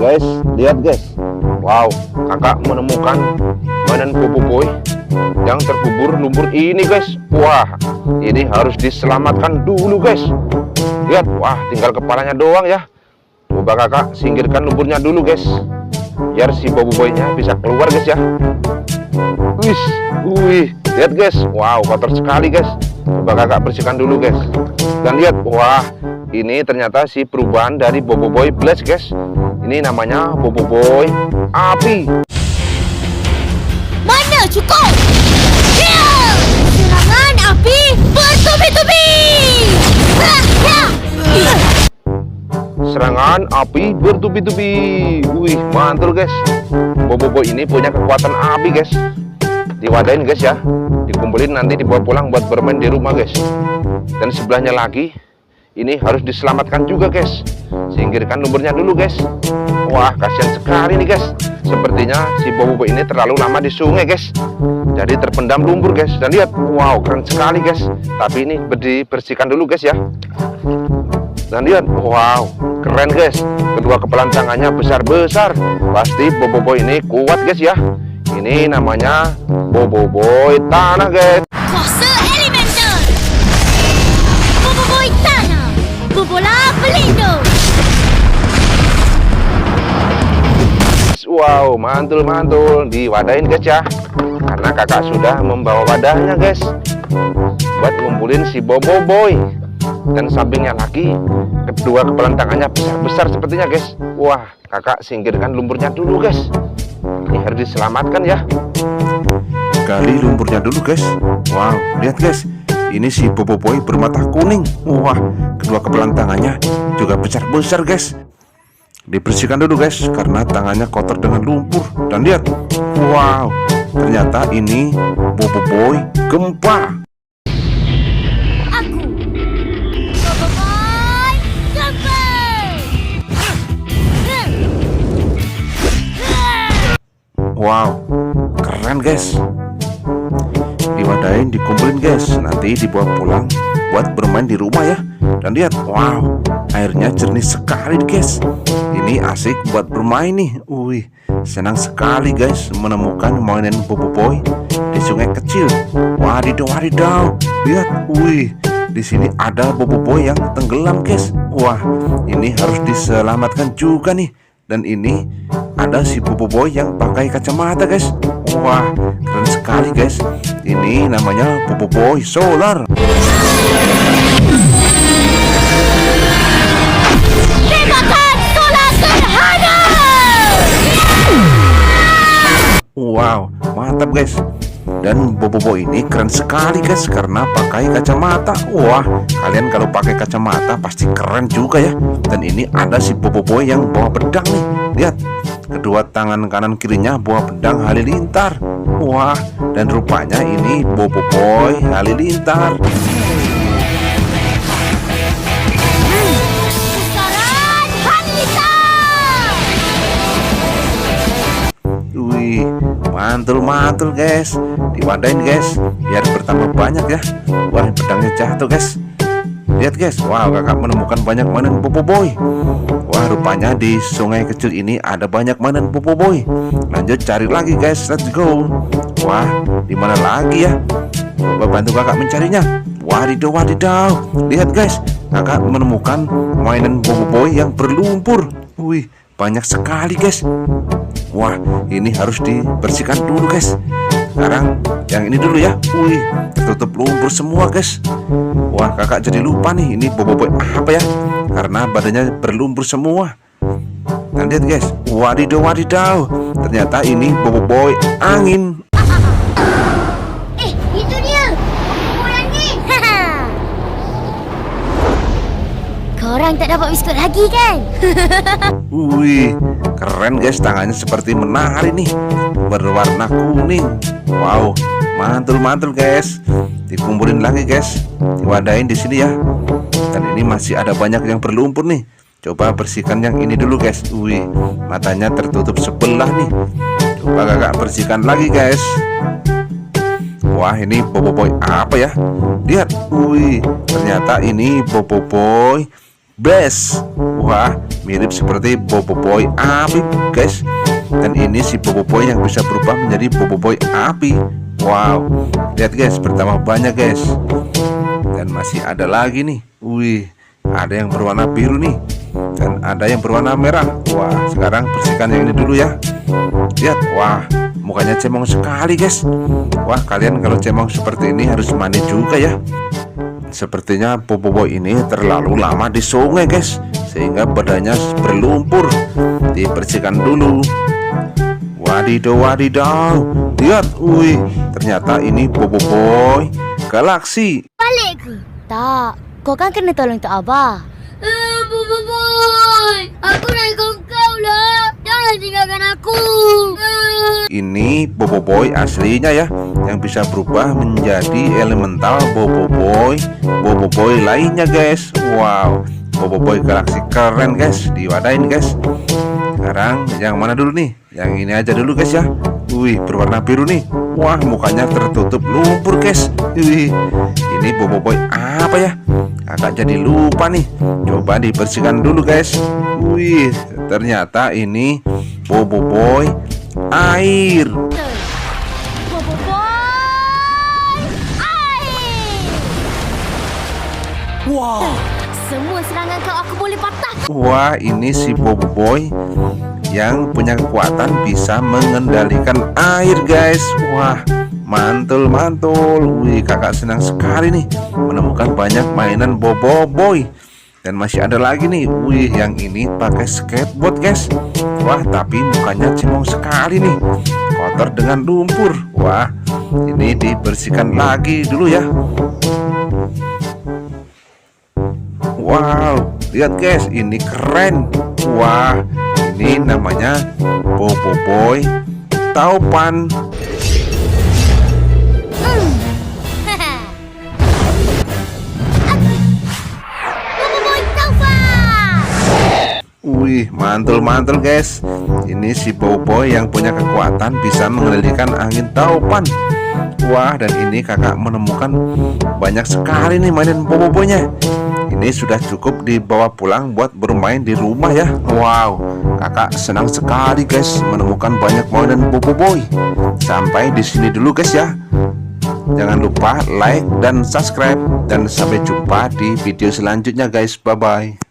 Guys, lihat guys. Wow, kakak menemukan mainan Boboiboy yang terkubur lumpur ini guys. Wah, ini harus diselamatkan dulu guys. Lihat, wah tinggal kepalanya doang ya. Coba kakak singkirkan lumpurnya dulu guys, biar si Boboiboy-nya bisa keluar guys ya. Wih, lihat guys. Wow, kotor sekali guys. Coba kakak bersihkan dulu guys. Dan lihat, wah ini ternyata si perubahan dari Boboiboy Blast guys. Ini namanya Boboiboy Api. Mana cukup? Serangan api bertubi-tubi. Serangan api bertubi-tubi. Wih, mantul guys. Boboiboy ini punya kekuatan api guys. Diwadahin guys ya, dikumpulin nanti dibawa pulang buat bermain di rumah guys. Dan sebelahnya lagi, ini harus diselamatkan juga guys. Singkirkan lumpurnya dulu guys. Wah, kasihan sekali nih guys. Sepertinya si Boboiboy ini terlalu lama di sungai guys, jadi terpendam lumpur guys. Dan lihat, wow keren sekali guys. Tapi ini dibersihkan dulu guys ya. Dan lihat, wow keren guys. Kedua kepalan tangannya besar-besar. Pasti Boboiboy ini kuat guys ya. Ini namanya Boboiboy Tanah guys. Kuasa Elemental. Boboiboy Tanah. Bobola Pelindung. Wow, mantul-mantul. Diwadahin guys ya, karena kakak sudah membawa wadahnya guys, buat ngumpulin si Boboiboy. Dan sampingnya lagi, kedua kepalan tangannya besar-besar sepertinya guys. Wah, kakak singkirkan lumpurnya dulu guys. Ini harus diselamatkan ya. Gali lumpurnya dulu guys. Wow, lihat guys. Ini si Boboiboy bermata kuning. Wah, kedua kepalan tangannya juga besar-besar guys. Dibersihkan dulu guys, karena tangannya kotor dengan lumpur. Dan lihat, wow, ternyata ini Boboiboy Gempa. Aku Boboiboy Gempa. Wow, keren guys. Diwadahin, dikumpulin guys, nanti dibawa pulang buat bermain di rumah ya. Dan lihat, wow, airnya jernih sekali guys. Ini asik buat bermain nih. Wih, senang sekali guys menemukan mainan Boboiboy di sungai kecil. Wadidaw, wadidaw. Lihat, wih, di sini ada Boboiboy yang tenggelam guys. Wah, ini harus diselamatkan juga nih. Dan ini ada si Boboiboy yang pakai kacamata guys. Wah, keren sekali guys. Ini namanya Boboiboy Solar. Tembakan solar gerhana. Wow, mantap guys. Dan Boboiboy ini keren sekali guys, karena pakai kacamata. Wah, kalian kalau pakai kacamata pasti keren juga ya. Dan ini ada si Boboiboy yang bawa pedang nih. Lihat, kedua tangan kanan kirinya bawa pedang halilintar. Wah, dan rupanya ini Boboiboy halilintar. Pusaran halilintar. Wih, mantul-mantul guys. Diwadahin guys, biar bertambah banyak ya. Wah, pedangnya jatuh guys. Lihat guys, wow, kakak menemukan banyak mainan Boboiboy. Wah, rupanya di sungai kecil ini ada banyak mainan Boboiboy. Lanjut cari lagi guys, let's go. Wah, di mana lagi ya? Coba bantu kakak mencarinya. Wadidaw, wadidaw. Lihat guys, kakak menemukan mainan Boboiboy yang berlumpur. Wih, banyak sekali guys. Wah, ini harus dibersihkan dulu guys. Sekarang yang ini dulu ya. Wih, tertutup lumpur semua guys. Wah, kakak jadi lupa nih, ini Boboiboy apa ya, karena badannya berlumpur semua. Dan lihat guys, wadidaw, wadidaw, ternyata ini Boboiboy angin. Itu dia. Orang ni. Korang tak dapat biskut lagi kan? Wih, keren guys, tangannya seperti menari nih, berwarna kuning. Wow, mantul-mantul guys. Dikumpulin lagi guys, diwadahin di sini ya. Dan ini masih ada banyak yang berlumpur nih. Coba bersihkan yang ini dulu guys. Wih, matanya tertutup sebelah nih. Coba kakak bersihkan lagi guys. Wah, ini Boboiboy apa ya? Lihat, wih, ternyata ini Boboiboy Blast. Wah, mirip seperti Boboiboy api guys. Dan ini si Boboiboy yang bisa berubah menjadi Boboiboy api. Wow, lihat guys, bertambah banyak guys. Dan masih ada lagi nih. Wih, ada yang berwarna biru nih, dan ada yang berwarna merah. Wah, sekarang bersihkan yang ini dulu ya. Lihat, wah, mukanya cemong sekali guys. Wah, kalian kalau cemong seperti ini harus mandi juga ya. Sepertinya Boboiboy ini terlalu lama di sungai guys, sehingga badannya berlumpur. Dibersihkan dulu. Wadidaw, wadidaw. Lihat, wih, ternyata ini Boboiboy galaksi. Balik ke? Tak, kau kan kena tolong Tok Abah. Boboiboy, aku nak ikut kau lah. Jangan tinggalkan aku. Ini Boboiboy aslinya ya, yang bisa berubah menjadi elemental Boboiboy lainnya guys. Wow, Boboiboy galaksi keren guys. Diwadain guys. Sekarang yang mana dulu nih? Yang ini aja dulu guys ya. Wih, berwarna biru nih. Wah, mukanya tertutup lumpur guys. Wih, ini Boboiboy apa ya? Kakak jadi lupa nih. Coba dibersihkan dulu guys. Wih, ternyata ini Boboiboy air. Boboiboy air. Wow. Semua serangan kau aku boleh patah. Wah, ini si Boboiboy yang punya kekuatan bisa mengendalikan air guys. Wah, mantul mantul. Wih, kakak senang sekali nih menemukan banyak mainan Boboiboy. Dan masih ada lagi nih. Wih, yang ini pakai skateboard guys. Wah, tapi mukanya cemong sekali nih, kotor dengan lumpur. Wah, ini dibersihkan lagi dulu ya. Wow, lihat guys, ini keren. Wah, ini namanya Boboiboy taupan. Boboiboy taufan. Wih, mantul-mantul guys. Ini si Boboiboy yang punya kekuatan bisa mengendalikan angin taupan. Wah, dan ini kakak menemukan banyak sekali nih mainan Boboiboynya. Ini sudah cukup dibawa pulang buat bermain di rumah ya. Wow, kakak senang sekali guys menemukan banyak mainan Boboiboy. Sampai di sini dulu guys ya. Jangan lupa like dan subscribe, dan sampai jumpa di video selanjutnya guys. Bye bye.